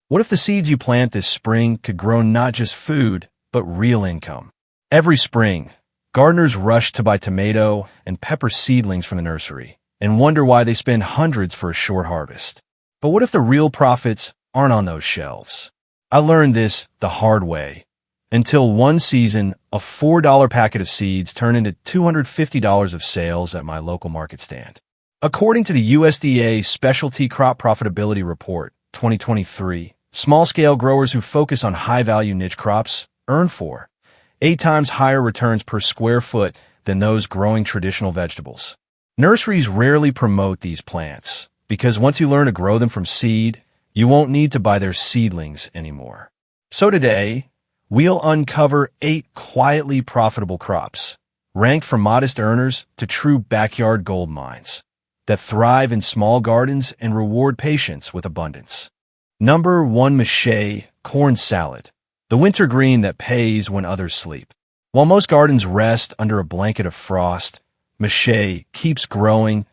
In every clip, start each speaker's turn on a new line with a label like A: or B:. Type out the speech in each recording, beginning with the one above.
A: What if the seeds you plant this spring could grow not just food, but real income? Every spring, gardeners rush to buy tomato and pepper seedlings from the nursery and wonder why they spend hundreds for a short harvest. But what if the real profits aren't on those shelves? I learned this the hard way. Until one season, a $4 packet of seeds turned into $250 of sales at my local market stand. According to the USDA Specialty Crop Profitability Report 2023, small-scale growers who focus on high-value niche crops earn 8 times higher returns per square foot than those growing traditional vegetables. Nurseries rarely promote these plants because once you learn to grow them from seed, you won't need to buy their seedlings anymore. So today, we'll uncover 8 quietly profitable crops, ranked from modest earners to true backyard gold mines, that thrive in small gardens and reward patience with abundance. Number 1. Mache corn salad, the winter green that pays when others sleep. While most gardens rest under a blanket of frost, mache keeps growing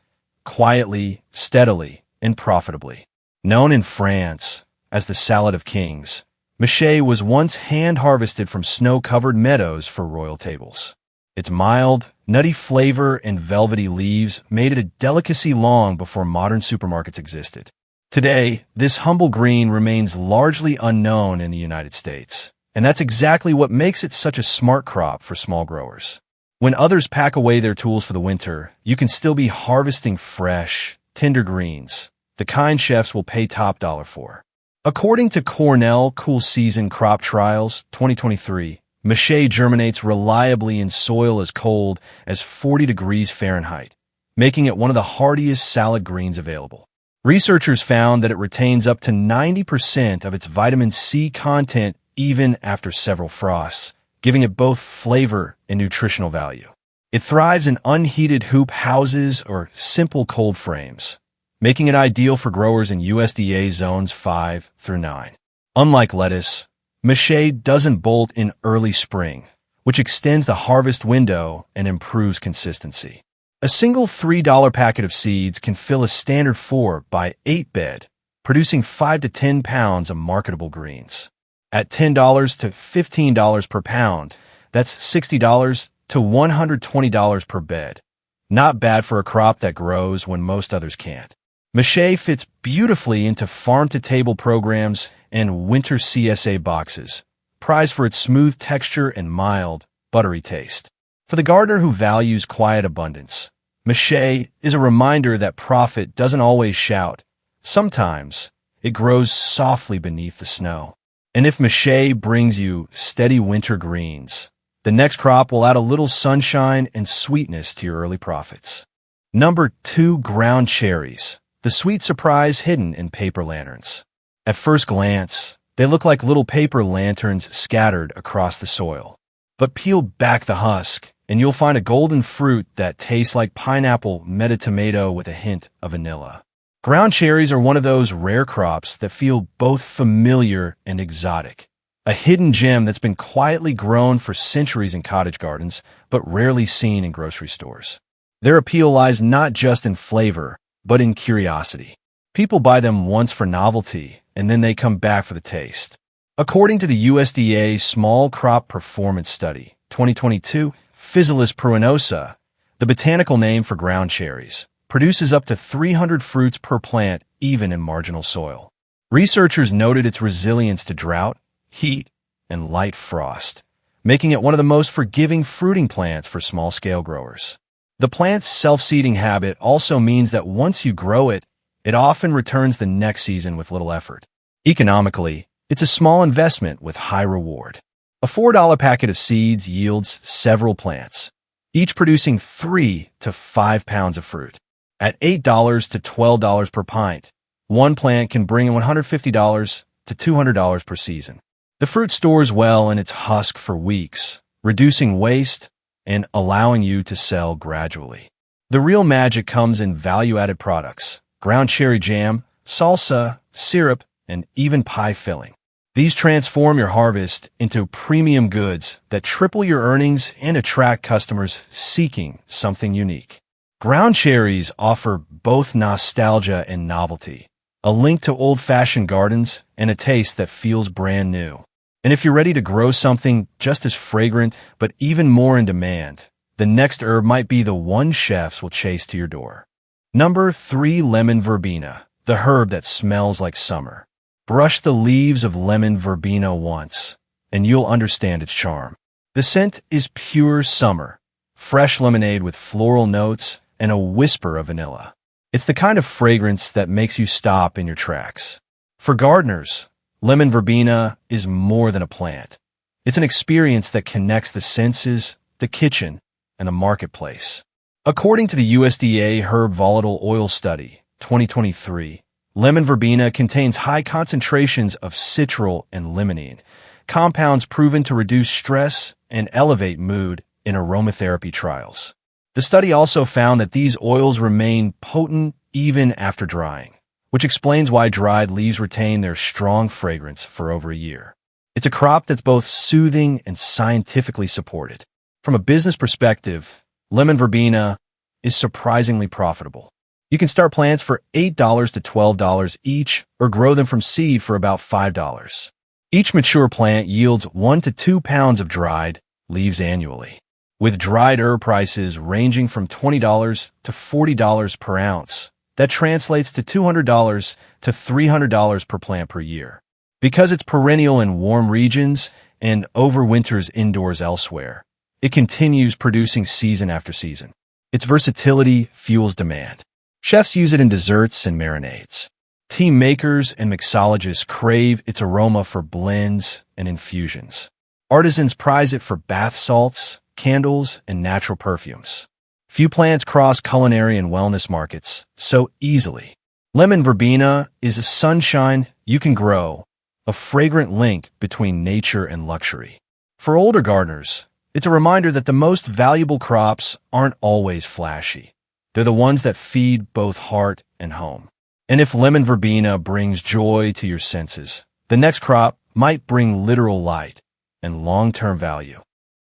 A: quietly, steadily, and profitably. Known in France as the salad of kings, mache was once hand-harvested from snow-covered meadows for royal tables. Its mild, nutty flavor and velvety leaves made it a delicacy long before modern supermarkets existed. Today, this humble green remains largely unknown in the United States, and that's exactly what makes it such a smart crop for small growers. When others pack away their tools for the winter, you can still be harvesting fresh, tender greens, the kind chefs will pay top dollar for. According to Cornell Cool Season Crop Trials 2023, mache germinates reliably in soil as cold as 40 degrees Fahrenheit, making it one of the hardiest salad greens available. Researchers found that it retains up to 90% of its vitamin C content even after several frosts, giving it both flavor and nutritional value. It thrives in unheated hoop houses or simple cold frames, making it ideal for growers in USDA zones 5 through 9. Unlike lettuce, mache doesn't bolt in early spring, which extends the harvest window and improves consistency. A single $3 packet of seeds can fill a standard 4 by 8 bed, producing 5 to 10 pounds of marketable greens. At $10 to $15 per pound, that's $60 to $120 per bed. Not bad for a crop that grows when most others can't. Mache fits beautifully into farm-to-table programs and winter CSA boxes, prized for its smooth texture and mild, buttery taste. For the gardener who values quiet abundance, mache is a reminder that profit doesn't always shout. Sometimes it grows softly beneath the snow. And if mache brings you steady winter greens, the next crop will add a little sunshine and sweetness to your early profits. Number 2. Ground cherries, the sweet surprise hidden in paper lanterns. At first glance, they look like little paper lanterns scattered across the soil. But peel back the husk, and you'll find a golden fruit that tastes like pineapple met a tomato with a hint of vanilla. Ground cherries are one of those rare crops that feel both familiar and exotic. A hidden gem that's been quietly grown for centuries in cottage gardens, but rarely seen in grocery stores. Their appeal lies not just in flavor, but in curiosity. People buy them once for novelty, and then they come back for the taste. According to the USDA Small Crop Performance Study 2022, Physalis pruinosa, the botanical name for ground cherries, produces up to 300 fruits per plant even in marginal soil. Researchers noted its resilience to drought, heat, and light frost, making it one of the most forgiving fruiting plants for small-scale growers. The plant's self-seeding habit also means that once you grow it, it often returns the next season with little effort. Economically, it's a small investment with high reward. A $4 packet of seeds yields several plants, each producing 3 to 5 pounds of fruit. At $8 to $12 per pint, one plant can bring in $150 to $200 per season. The fruit stores well in its husk for weeks, reducing waste and allowing you to sell gradually. The real magic comes in value-added products: ground cherry jam, salsa, syrup, and even pie filling. These transform your harvest into premium goods that triple your earnings and attract customers seeking something unique. Ground cherries offer both nostalgia and novelty, a link to old-fashioned gardens, and a taste that feels brand new. And if you're ready to grow something just as fragrant but even more in demand, the next herb might be the one chefs will chase to your door. Number 3. Lemon verbena, the herb that smells like summer. Brush the leaves of lemon verbena once, and you'll understand its charm. The scent is pure summer, fresh lemonade with floral notes and a whisper of vanilla. It's the kind of fragrance that makes you stop in your tracks. For gardeners, lemon verbena is more than a plant. It's an experience that connects the senses, the kitchen, and the marketplace. According to the USDA Herb Volatile Oil Study, 2023, lemon verbena contains high concentrations of citral and limonene, compounds proven to reduce stress and elevate mood in aromatherapy trials. The study also found that these oils remain potent even after drying, which explains why dried leaves retain their strong fragrance for over a year. It's a crop that's both soothing and scientifically supported. From a business perspective, lemon verbena is surprisingly profitable. You can start plants for $8 to $12 each or grow them from seed for about $5. Each mature plant yields 1 to 2 pounds of dried leaves annually, with dried herb prices ranging from $20 to $40 per ounce. That translates to $200 to $300 per plant per year. Because it's perennial in warm regions and overwinters indoors elsewhere, it continues producing season after season. Its versatility fuels demand. Chefs use it in desserts and marinades. Tea makers and mixologists crave its aroma for blends and infusions. Artisans prize it for bath salts, candles, and natural perfumes. Few plants cross culinary and wellness markets so easily. Lemon verbena is a sunshine you can grow, a fragrant link between nature and luxury. For older gardeners, it's a reminder that the most valuable crops aren't always flashy. They're the ones that feed both heart and home. And if lemon verbena brings joy to your senses, the next crop might bring literal light and long-term value.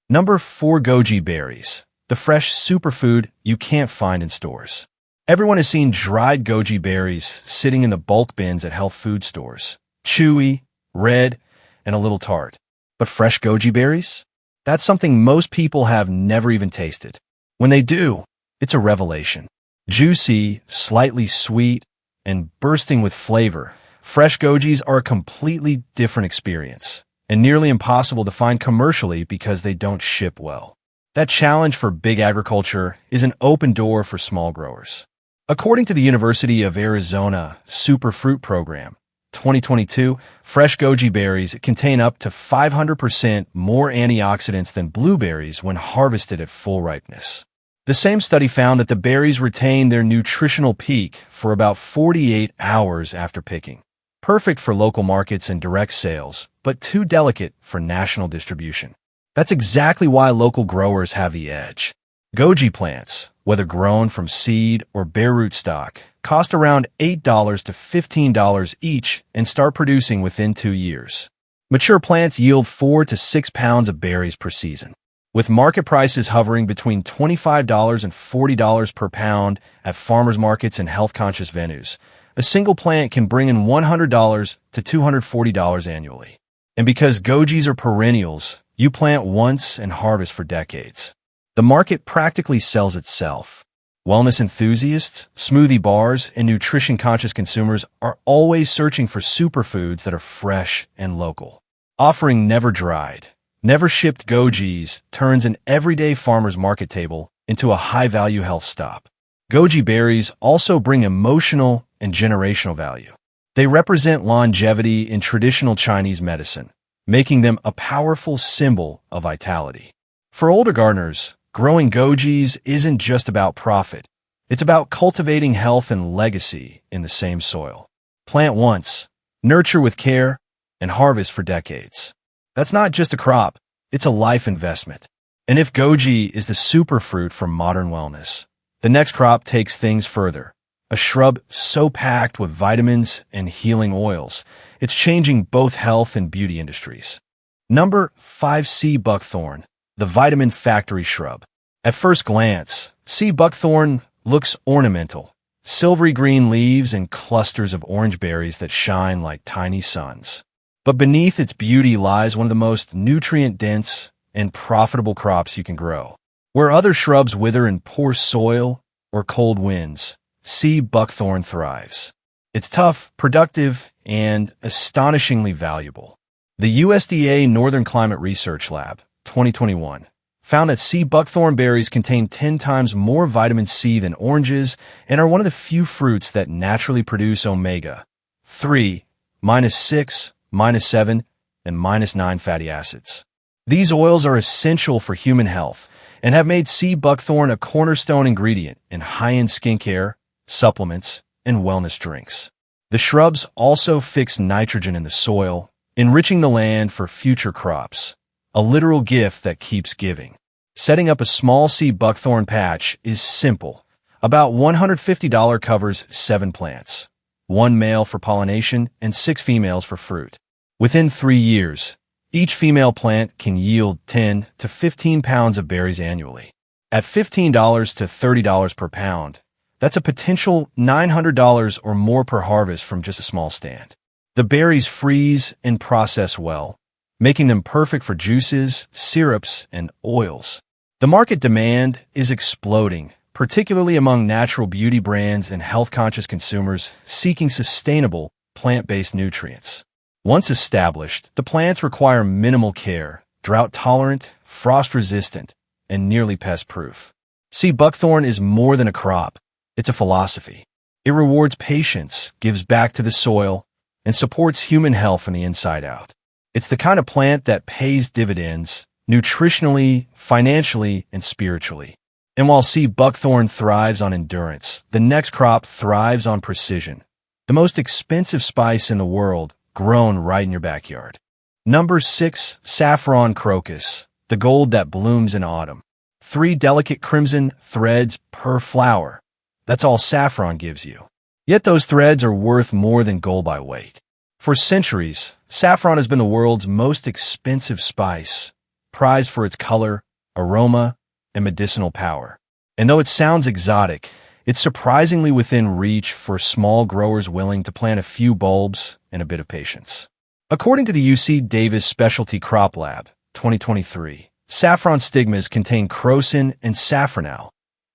A: Number 4. Goji berries, the fresh superfood you can't find in stores. Everyone has seen dried goji berries sitting in the bulk bins at health food stores. Chewy, red, and a little tart. But fresh goji berries? That's something most people have never even tasted. When they do, it's a revelation. Juicy, slightly sweet, and bursting with flavor, fresh gojis are a completely different experience, and nearly impossible to find commercially because they don't ship well. That challenge for big agriculture is an open door for small growers. According to the University of Arizona Superfruit Program, 2022, fresh goji berries contain up to 500% more antioxidants than blueberries when harvested at full ripeness. The same study found that the berries retain their nutritional peak for about 48 hours after picking. Perfect for local markets and direct sales, but too delicate for national distribution. That's exactly why local growers have the edge. Goji plants, whether grown from seed or bare root stock, cost around $8 to $15 each and start producing within 2 years. Mature plants yield 4 to 6 pounds of berries per season. With market prices hovering between $25 and $40 per pound at farmers markets and health-conscious venues, a single plant can bring in $100 to $240 annually. And because gojis are perennials, you plant once and harvest for decades. The market practically sells itself. Wellness enthusiasts, smoothie bars, and nutrition-conscious consumers are always searching for superfoods that are fresh and local. Offering never dried, never shipped gojis turns an everyday farmer's market table into a high-value health stop. Goji berries also bring emotional and generational value. They represent longevity in traditional Chinese medicine, making them a powerful symbol of vitality. For older gardeners, growing gojis isn't just about profit. It's about cultivating health and legacy in the same soil. Plant once, nurture with care, and harvest for decades. That's not just a crop, it's a life investment. And if goji is the superfruit for modern wellness, the next crop takes things further. A shrub so packed with vitamins and healing oils, it's changing both health and beauty industries. Number 5. Sea buckthorn, the vitamin factory shrub. At first glance, sea buckthorn looks ornamental, silvery green leaves and clusters of orange berries that shine like tiny suns. But beneath its beauty lies one of the most nutrient-dense and profitable crops you can grow. Where other shrubs wither in poor soil or cold winds, sea buckthorn thrives. It's tough, productive, and astonishingly valuable. The USDA Northern Climate Research Lab, 2021, found that sea buckthorn berries contain 10 times more vitamin C than oranges and are one of the few fruits that naturally produce omega-3, -6, -7, and -9 fatty acids. These oils are essential for human health and have made sea buckthorn a cornerstone ingredient in high-end skincare, supplements, and wellness drinks. The shrubs also fix nitrogen in the soil, enriching the land for future crops, a literal gift that keeps giving. Setting up a small sea buckthorn patch is simple. About $150 covers 7 plants, 1 male for pollination and 6 females for fruit. Within 3 years, each female plant can yield 10 to 15 pounds of berries annually. At $15 to $30 per pound, that's a potential $900 or more per harvest from just a small stand. The berries freeze and process well, making them perfect for juices, syrups, and oils. The market demand is exploding, particularly among natural beauty brands and health-conscious consumers seeking sustainable, plant-based nutrients. Once established, the plants require minimal care, drought-tolerant, frost-resistant, and nearly pest-proof. Sea buckthorn is more than a crop. It's a philosophy. It rewards patience, gives back to the soil, and supports human health from the inside out. It's the kind of plant that pays dividends nutritionally, financially, and spiritually. And while sea buckthorn thrives on endurance, the next crop thrives on precision. The most expensive spice in the world, grown right in your backyard. Number 6, saffron crocus, the gold that blooms in autumn. 3 delicate crimson threads per flower. That's all saffron gives you. Yet those threads are worth more than gold by weight. For centuries, saffron has been the world's most expensive spice, prized for its color, aroma, and medicinal power. And though it sounds exotic, it's surprisingly within reach for small growers willing to plant a few bulbs and a bit of patience. According to the UC Davis Specialty Crop Lab, 2023, saffron stigmas contain crocin and safranal,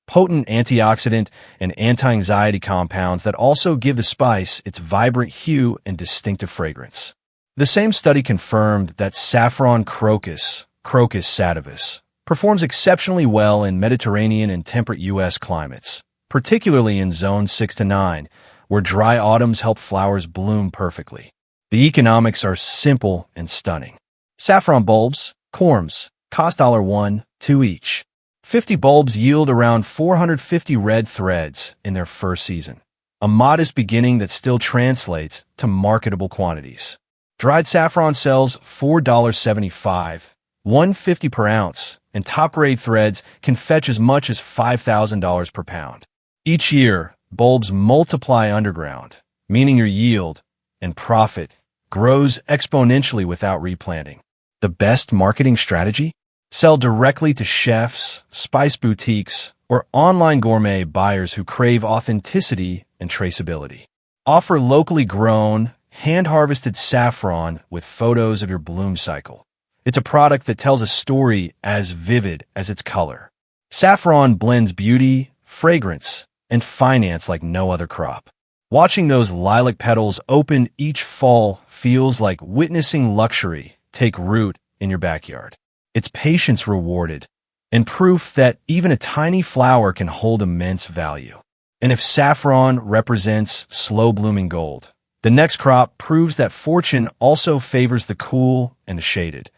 A: potent antioxidant and anti-anxiety compounds that also give the spice its vibrant hue and distinctive fragrance. The same study confirmed that saffron crocus, Crocus sativus, performs exceptionally well in Mediterranean and temperate U.S. climates, particularly in zones 6 to 9, where dry autumns help flowers bloom perfectly. The economics are simple and stunning. Saffron bulbs, corms, cost $1, 2 each. 50 bulbs yield around 450 red threads in their first season, a modest beginning that still translates to marketable quantities. Dried saffron sells $4.75, $1.50 per ounce, and top-grade threads can fetch as much as $5,000 per pound. Each year, bulbs multiply underground, meaning your yield and profit grows exponentially without replanting. The best marketing strategy? Sell directly to chefs, spice boutiques, or online gourmet buyers who crave authenticity and traceability. Offer locally grown, hand-harvested saffron with photos of your bloom cycle. It's a product that tells a story as vivid as its color. Saffron blends beauty, fragrance, and finance like no other crop. Watching those lilac petals open each fall feels like witnessing luxury take root in your backyard. It's patience rewarded, and proof that even a tiny flower can hold immense value. And if saffron represents slow-blooming gold, the next crop proves that fortune also favors the cool and the shaded,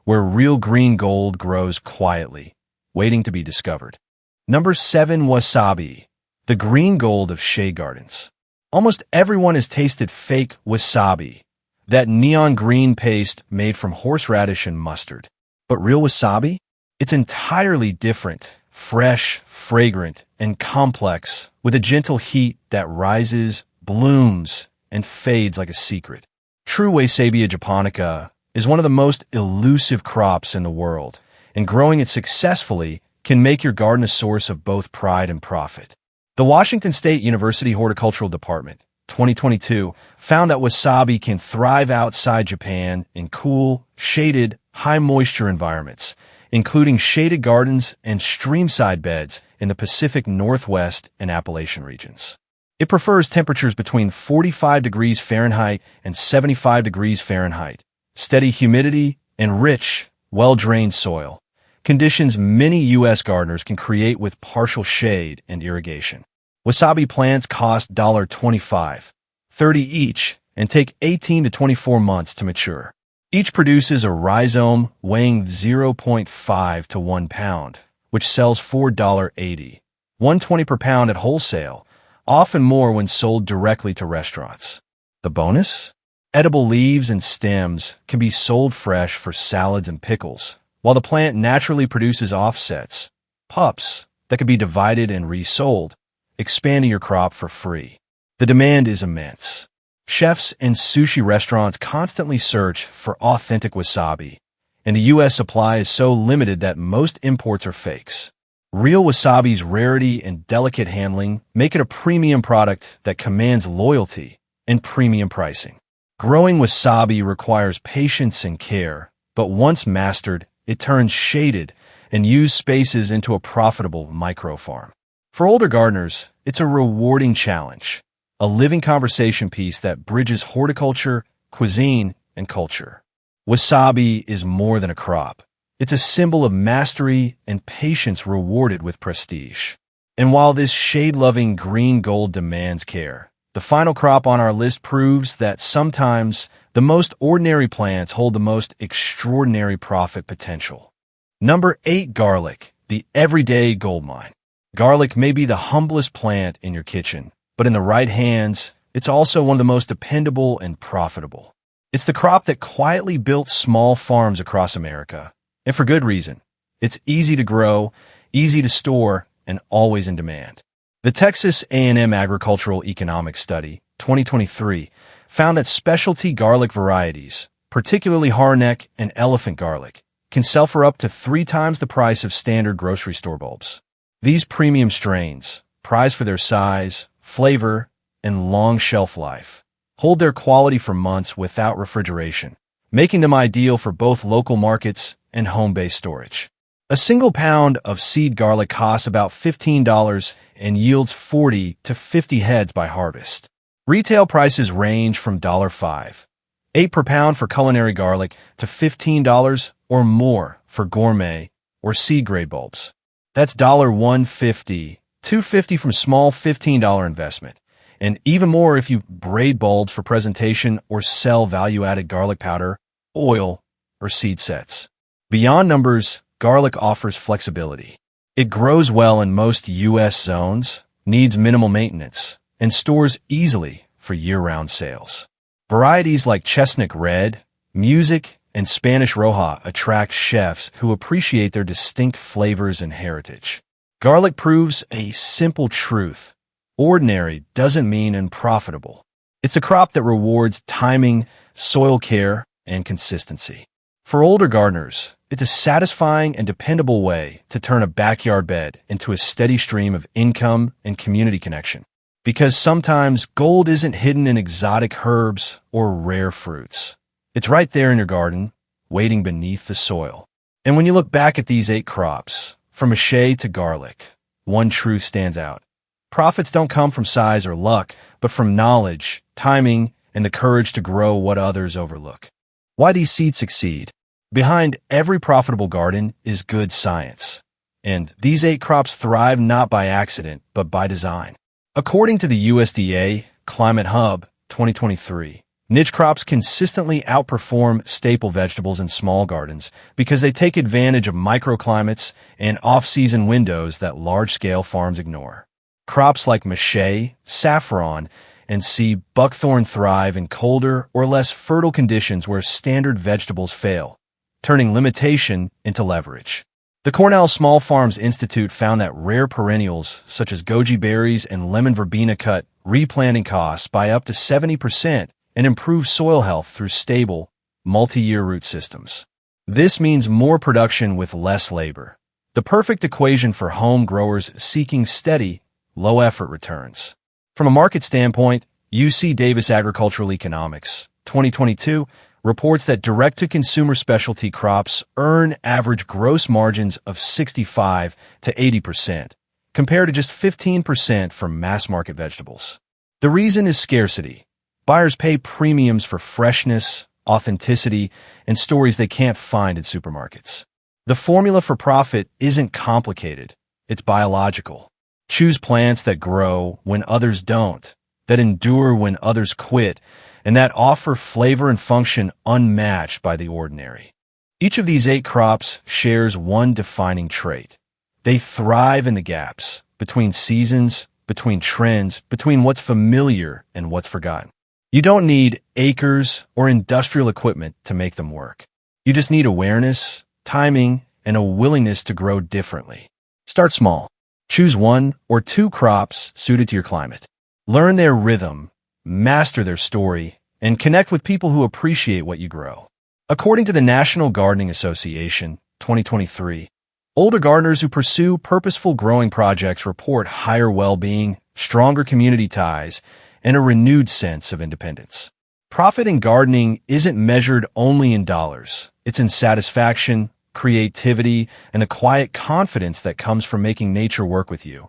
A: where real green gold grows quietly, waiting to be discovered. Number 7, wasabi, the green gold of shade gardens. Almost everyone has tasted fake wasabi, that neon green paste made from horseradish and mustard. But real wasabi? It's entirely different, fresh, fragrant, and complex, with a gentle heat that rises, blooms, and fades like a secret. True Wasabia japonica is one of the most elusive crops in the world, and growing it successfully can make your garden a source of both pride and profit. The Washington State University Horticultural Department, 2022, found that wasabi can thrive outside Japan in cool, shaded, high-moisture environments, including shaded gardens and streamside beds in the Pacific Northwest and Appalachian regions. It prefers temperatures between 45 degrees Fahrenheit and 75 degrees Fahrenheit, steady humidity, and rich, well-drained soil, conditions many U.S. gardeners can create with partial shade and irrigation. Wasabi plants cost $25, $30 each, and take 18 to 24 months to mature. Each produces a rhizome weighing 0.5 to 1 pound, which sells for $1.80, $1.20 per pound at wholesale, often more when sold directly to restaurants. The bonus? Edible leaves and stems can be sold fresh for salads and pickles, while the plant naturally produces offsets, pups, that can be divided and resold, expanding your crop for free. The demand is immense. Chefs and sushi restaurants constantly search for authentic wasabi, and the U.S. supply is so limited that most imports are fakes. Real wasabi's rarity and delicate handling make it a premium product that commands loyalty and premium pricing. Growing wasabi requires patience and care, but once mastered, it turns shaded and used spaces into a profitable micro-farm. For older gardeners, it's a rewarding challenge, a living conversation piece that bridges horticulture, cuisine, and culture. Wasabi is more than a crop. It's a symbol of mastery and patience rewarded with prestige. And while this shade-loving green gold demands care, the final crop on our list proves that sometimes the most ordinary plants hold the most extraordinary profit potential. Number 8. Garlic, the everyday goldmine. Garlic may be the humblest plant in your kitchen, but in the right hands, it's also one of the most dependable and profitable. It's the crop that quietly built small farms across America, and for good reason. It's easy to grow, easy to store, and always in demand. The Texas A&M Agricultural Economics Study, 2023, found that specialty garlic varieties, particularly hardneck and elephant garlic, can sell for up to 3 times the price of standard grocery store bulbs. These premium strains, prized for their size, flavor, and long shelf life, hold their quality for months without refrigeration, making them ideal for both local markets and home-based storage. A single pound of seed garlic costs about $15 and yields 40 to 50 heads by harvest. Retail prices range from $5, $8 per pound for culinary garlic to $15 or more for gourmet or seed-grade bulbs. That's $1.50, $2.50 from small $15 investment, and even more if you braid bulbs for presentation or sell value-added garlic powder, oil, or seed sets. Beyond numbers, garlic offers flexibility. It grows well in most U.S. zones, needs minimal maintenance, and stores easily for year-round sales. Varieties like Chestnut Red, Music, and Spanish Roja attract chefs who appreciate their distinct flavors and heritage. Garlic proves a simple truth. Ordinary doesn't mean unprofitable. It's a crop that rewards timing, soil care, and consistency. For older gardeners, it's a satisfying and dependable way to turn a backyard bed into a steady stream of income and community connection. Because sometimes gold isn't hidden in exotic herbs or rare fruits. It's right there in your garden, waiting beneath the soil. And when you look back at these 8 crops, from mache to garlic, one truth stands out. Profits don't come from size or luck, but from knowledge, timing, and the courage to grow what others overlook. Why these seeds succeed? Behind every profitable garden is good science. And these 8 crops thrive not by accident, but by design. According to the USDA Climate Hub 2023, niche crops consistently outperform staple vegetables in small gardens because they take advantage of microclimates and off-season windows that large-scale farms ignore. Crops like mache, saffron, and sea buckthorn thrive in colder or less fertile conditions where standard vegetables fail, turning limitation into leverage. The Cornell Small Farms Institute found that rare perennials such as goji berries and lemon verbena cut replanting costs by up to 70% and improve soil health through stable, multi-year root systems. This means more production with less labor, the perfect equation for home growers seeking steady, low-effort returns. From a market standpoint, UC Davis Agricultural Economics, 2022, reports that direct-to-consumer specialty crops earn average gross margins of 65 to 80%, compared to just 15% for mass-market vegetables. The reason is scarcity. Buyers pay premiums for freshness, authenticity, and stories they can't find in supermarkets. The formula for profit isn't complicated. It's biological. Choose plants that grow when others don't, that endure when others quit, and that offer flavor and function unmatched by the ordinary. Each of these 8 crops shares one defining trait. They thrive in the gaps, between seasons, between trends, between what's familiar and what's forgotten. You don't need acres or industrial equipment to make them work. You just need awareness, timing, and a willingness to grow differently. Start small. Choose 1 or 2 crops suited to your climate. Learn their rhythm, master their story, and connect with people who appreciate what you grow. According to the National Gardening Association, 2023, older gardeners who pursue purposeful growing projects report higher well-being, stronger community ties, and a renewed sense of independence. Profit in gardening isn't measured only in dollars. It's in satisfaction, creativity, and a quiet confidence that comes from making nature work with you,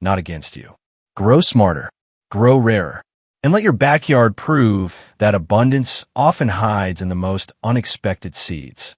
A: not against you. Grow smarter, grow rarer, and let your backyard prove that abundance often hides in the most unexpected seeds.